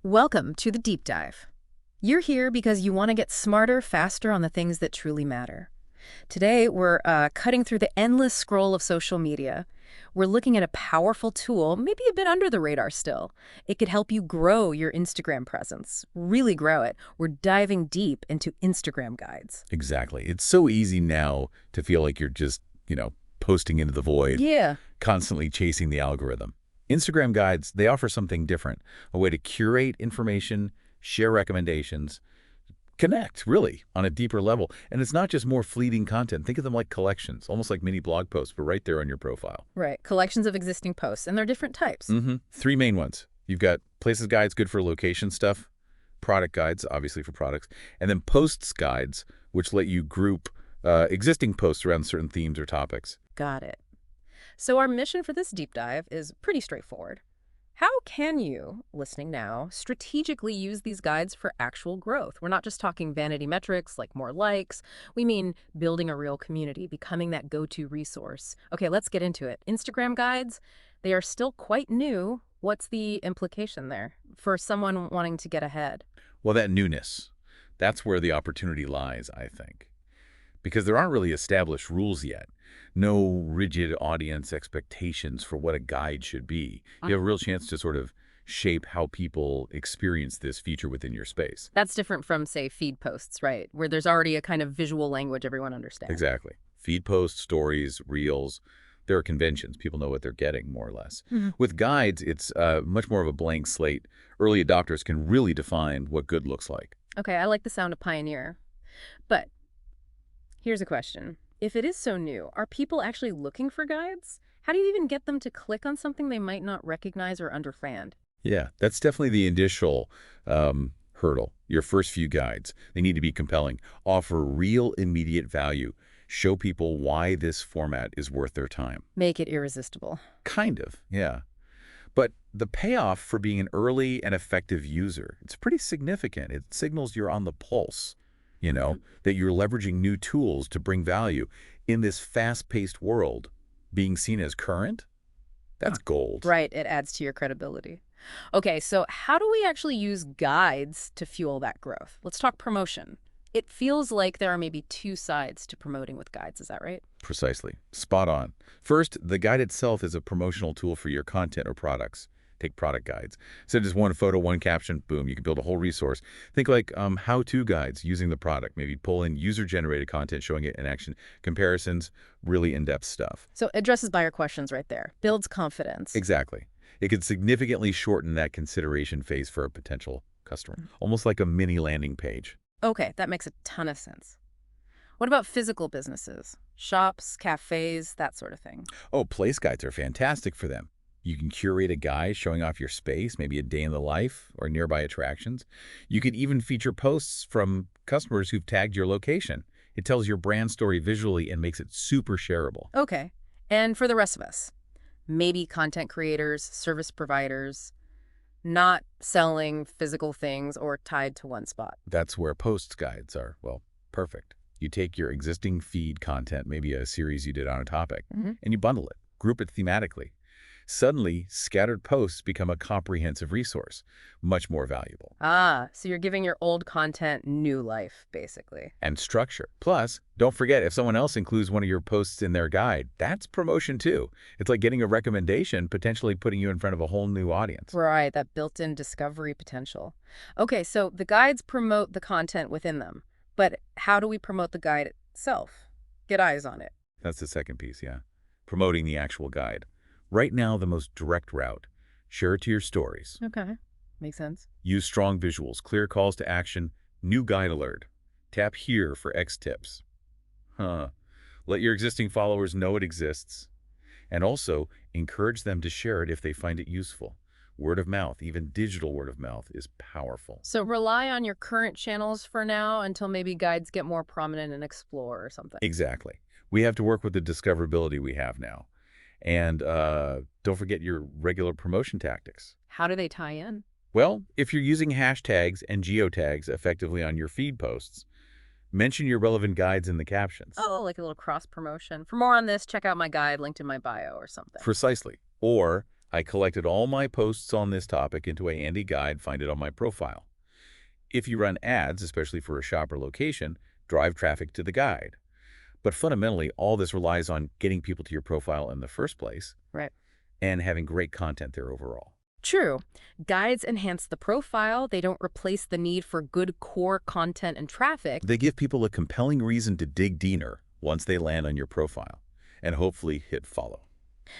Welcome to the Deep Dive. You're here because you want to get smarter, faster on the things that truly matter. Today, we're cutting through the endless scroll of social media. We're looking at a powerful tool, maybe a bit under the radar still. It could help you grow your Instagram presence, really grow it. We're diving deep into Instagram guides. Exactly. It's so easy now to feel like you're just, posting into the void, Yeah. constantly chasing the algorithm. Instagram guides, they offer something different, a way to curate information, share recommendations, connect, really, on a deeper level. And it's not just more fleeting content. Think of them like collections, almost like mini blog posts, but right there on your profile. Right. Collections of existing posts, and they're different types. Three main ones. You've got places guides, good for location stuff, product guides, obviously for products, and then posts guides, which let you group existing posts around certain themes or topics. Got it. So our mission for this deep dive is pretty straightforward. How can you, listening now, strategically use these guides for actual growth? We're not just talking vanity metrics like more likes. We mean building a real community, becoming that go-to resource. Okay, let's get into it. Instagram guides, they are still quite new. What's the implication there for someone wanting to get ahead? Well, that newness, that's where the opportunity lies, I think. Because there aren't really established rules yet. No rigid audience expectations for what a guide should be. You have a real chance to sort of shape how people experience this feature within your space. That's different from, say, feed posts, right? Where there's already a kind of visual language everyone understands. Exactly. Feed posts, stories, reels, there are conventions. People know what they're getting, more or less. With guides, it's much more of a blank slate. Early adopters can really define what good looks like. Okay, I like the sound of pioneer. But here's a question. If it is so new, are people actually looking for guides? How do you even get them to click on something they might not recognize or understand? Yeah, that's definitely the initial hurdle. Your first few guides, they need to be compelling, offer real immediate value, show people why this format is worth their time. Make it irresistible. Kind of, yeah. But the payoff for being an early and effective user, it's pretty significant. It signals you're on the pulse, that you're leveraging new tools to bring value. In this fast-paced world, being seen as current, that's gold. Right, it adds to your credibility. Okay, so how do we actually use guides to fuel that growth? Let's talk promotion. It feels like there are maybe two sides to promoting with guides, is that right? Precisely. Spot on. First, the guide itself is a promotional tool for your content or products. Take product guides. So just one photo, one caption, boom, you can build a whole resource. Think like how-to guides using the product. Maybe pull in user-generated content showing it in action. Comparisons, really in-depth stuff. So addresses buyer questions right there. Builds confidence. Exactly. It could significantly shorten that consideration phase for a potential customer. Almost like a mini landing page. Okay, that makes a ton of sense. What about physical businesses? Shops, cafes, that sort of thing. Oh, place guides are fantastic for them. You can curate a guide showing off your space, maybe a day in the life or nearby attractions. You could even feature posts from customers who've tagged your location. It tells your brand story visually and makes it super shareable. Okay. And for the rest of us, maybe content creators, service providers, not selling physical things or tied to one spot. That's where posts guides are, well, perfect. You take your existing feed content, maybe a series you did on a topic, and you bundle it, group it thematically. Suddenly, scattered posts become a comprehensive resource, much more valuable. Ah, so you're giving your old content new life, basically. And structure. Plus, don't forget, if someone else includes one of your posts in their guide, that's promotion too. It's like getting a recommendation, potentially putting you in front of a whole new audience. Right, that built-in discovery potential. Okay, so the guides promote the content within them, but how do we promote the guide itself? Get eyes on it. That's the second piece, yeah. Promoting the actual guide. Right now, the most direct route. Share it to your stories. Okay, makes sense. Use strong visuals, clear calls to action, new guide alert. Tap here for X tips. Let your existing followers know it exists. And also, encourage them to share it if they find it useful. Word of mouth, even digital word of mouth, is powerful. So rely on your current channels for now until maybe guides get more prominent and explore or something. Exactly. We have to work with the discoverability we have now. And don't forget your regular promotion tactics. How do they tie in? Well, if you're using hashtags and geotags effectively on your feed posts, mention your relevant guides in the captions. Oh, like a little cross promotion. For more on this, check out my guide linked in my bio or something. Precisely. Or I collected all my posts on this topic into a handy guide, find it on my profile. If you run ads, especially for a shop or location, drive traffic to the guide. But fundamentally, all this relies on getting people to your profile in the first place Right. and having great content there overall. True. Guides enhance the profile. They don't replace the need for good core content and traffic. They give people a compelling reason to dig deeper once they land on your profile and hopefully hit follow.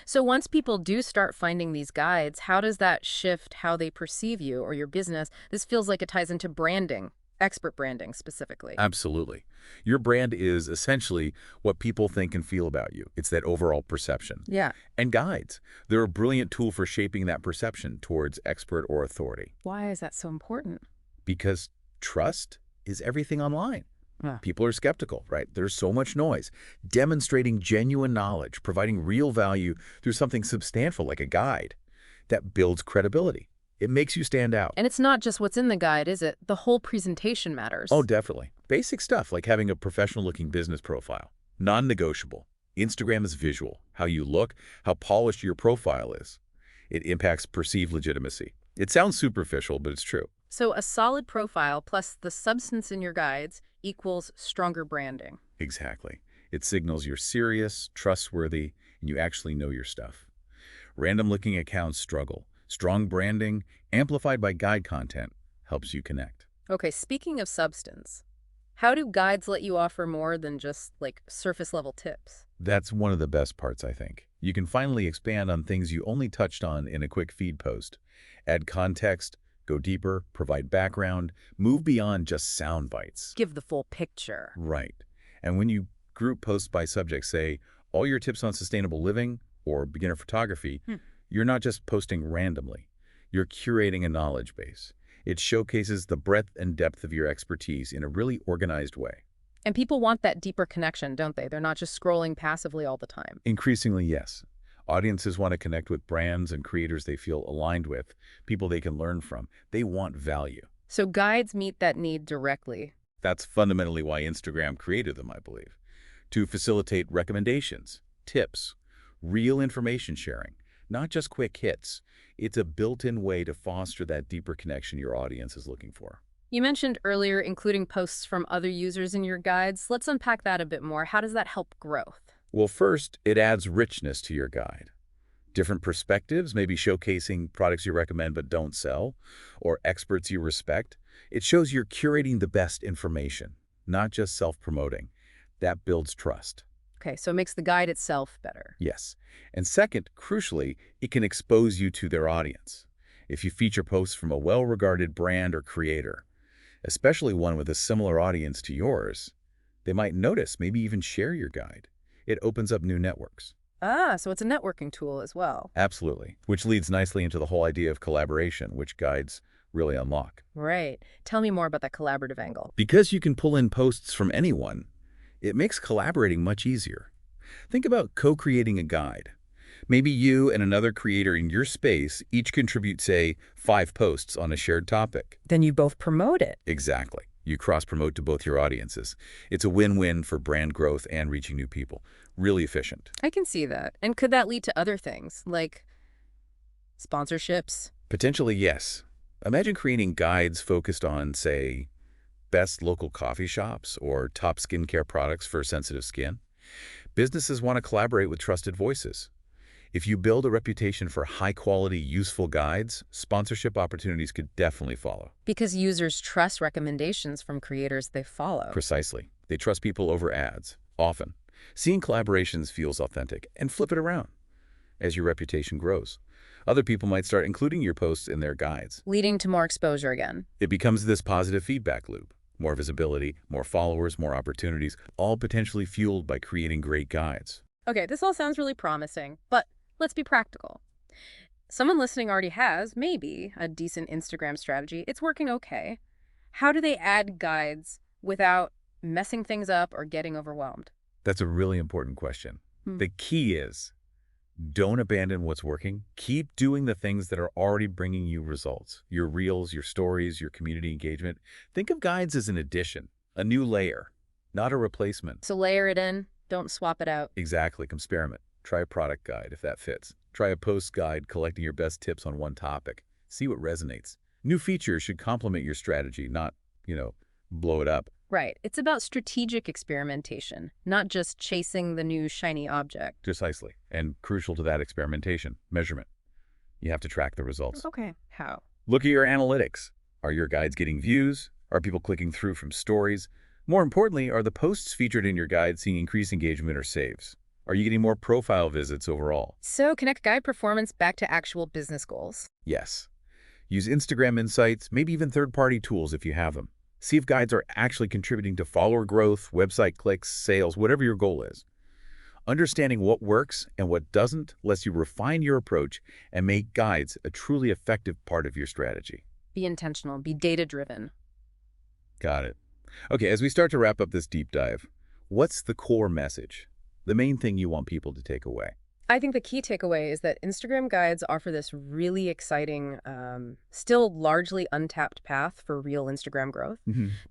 So once people do start finding these guides, how does that shift how they perceive you or your business? This feels like it ties into branding, expert branding specifically. Absolutely. Your brand is essentially what people think and feel about you. It's that overall perception. Yeah. And guides, they're a brilliant tool for shaping that perception towards expert or authority. Why is that so important? Because trust is everything online. Ah. People are skeptical, right? There's so much noise. Demonstrating genuine knowledge, providing real value through something substantial like a guide, that builds credibility. It makes you stand out. And it's not just what's in the guide, is it? The whole presentation matters. Oh, definitely. Basic stuff like having a professional-looking business profile. Non-negotiable. Instagram is visual. How you look, how polished your profile is. It impacts perceived legitimacy. It sounds superficial, but it's true. So a solid profile plus the substance in your guides equals stronger branding. Exactly. It signals you're serious, trustworthy, and you actually know your stuff. Random-looking accounts struggle. Strong branding, amplified by guide content, helps you connect. Okay, speaking of substance, how do guides let you offer more than just like surface level tips? That's one of the best parts, I think. You can finally expand on things you only touched on in a quick feed post. Add context, go deeper, provide background, move beyond just sound bites. Give the full picture. Right. And when you group posts by subject, say, all your tips on sustainable living or beginner photography, you're not just posting randomly. You're curating a knowledge base. It showcases the breadth and depth of your expertise in a really organized way. And people want that deeper connection, don't they? They're not just scrolling passively all the time. Increasingly, yes. Audiences want to connect with brands and creators they feel aligned with, people they can learn from. They want value. So guides meet that need directly. That's fundamentally why Instagram created them, I believe. To facilitate recommendations, tips, real information sharing, not just quick hits. It's a built-in way to foster that deeper connection your audience is looking for. You mentioned earlier including posts from other users in your guides. Let's unpack that a bit more. How does that help growth? Well, first, it adds richness to your guide. Different perspectives, maybe showcasing products you recommend but don't sell, or experts you respect. It shows you're curating the best information, not just self-promoting. That builds trust. Okay, so it makes the guide itself better. Yes. And second, crucially, it can expose you to their audience. If you feature posts from a well-regarded brand or creator, especially one with a similar audience to yours, they might notice, maybe even share your guide. It opens up new networks. Ah, so it's a networking tool as well. Absolutely. Which leads nicely into the whole idea of collaboration, which guides really unlock. Right. Tell me more about that collaborative angle. Because you can pull in posts from anyone, it makes collaborating much easier. Think about co-creating a guide. Maybe you and another creator in your space each contribute, say, 5 posts on a shared topic. Then you both promote it. Exactly. You cross-promote to both your audiences. It's a win-win for brand growth and reaching new people. Really efficient. I can see that. And could that lead to other things, like sponsorships? Potentially, yes. Imagine creating guides focused on, say, best local coffee shops or top skincare products for sensitive skin. Businesses want to collaborate with trusted voices. If you build a reputation for high-quality, useful guides, sponsorship opportunities could definitely follow. Because users trust recommendations from creators they follow. Precisely. They trust people over ads, often. Seeing collaborations feels authentic, and flip it around. As your reputation grows, other people might start including your posts in their guides. Leading to more exposure again. It becomes this positive feedback loop. More visibility, more followers, more opportunities, all potentially fueled by creating great guides. Okay, this all sounds really promising, but let's be practical. Someone listening already has, maybe, a decent Instagram strategy. It's working okay. How do they add guides without messing things up or getting overwhelmed? That's a really important question. The key is, don't abandon what's working. Keep doing the things that are already bringing you results. Your reels, your stories, your community engagement. Think of guides as an addition, a new layer, not a replacement. So layer it in, don't swap it out. Exactly. Experiment. Try a product guide if that fits. Try a post guide collecting your best tips on one topic. See what resonates. New features should complement your strategy, not, blow it up. Right. It's about strategic experimentation, not just chasing the new shiny object. Precisely. And crucial to that experimentation, measurement. You have to track the results. Okay. How? Look at your analytics. Are your guides getting views? Are people clicking through from stories? More importantly, are the posts featured in your guide seeing increased engagement or saves? Are you getting more profile visits overall? So connect guide performance back to actual business goals. Yes. Use Instagram Insights, maybe even third-party tools if you have them. See if guides are actually contributing to follower growth, website clicks, sales, whatever your goal is. Understanding what works and what doesn't lets you refine your approach and make guides a truly effective part of your strategy. Be intentional, be data-driven. Got it. Okay, as we start to wrap up this deep dive, what's the core message? The main thing you want people to take away? I think the key takeaway is that Instagram guides offer this really exciting, still largely untapped path for real Instagram growth.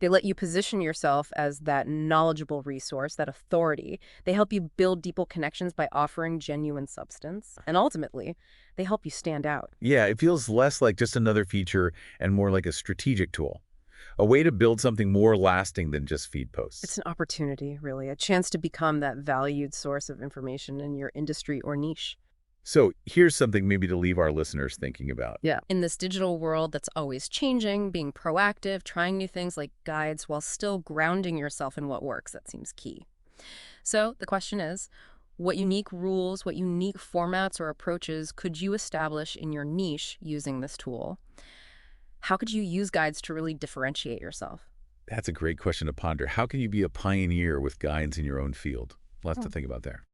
They let you position yourself as that knowledgeable resource, that authority. They help you build deeper connections by offering genuine substance. And ultimately, they help you stand out. Yeah, it feels less like just another feature and more like a strategic tool. A way to build something more lasting than just feed posts. It's an opportunity, really, a chance to become that valued source of information in your industry or niche. So here's something maybe to leave our listeners thinking about. Yeah. In this digital world that's always changing, being proactive, trying new things like guides while still grounding yourself in what works, that seems key. So the question is, what unique rules, what unique formats or approaches could you establish in your niche using this tool? How could you use guides to really differentiate yourself? That's a great question to ponder. How can you be a pioneer with guides in your own field? Lots to think about there.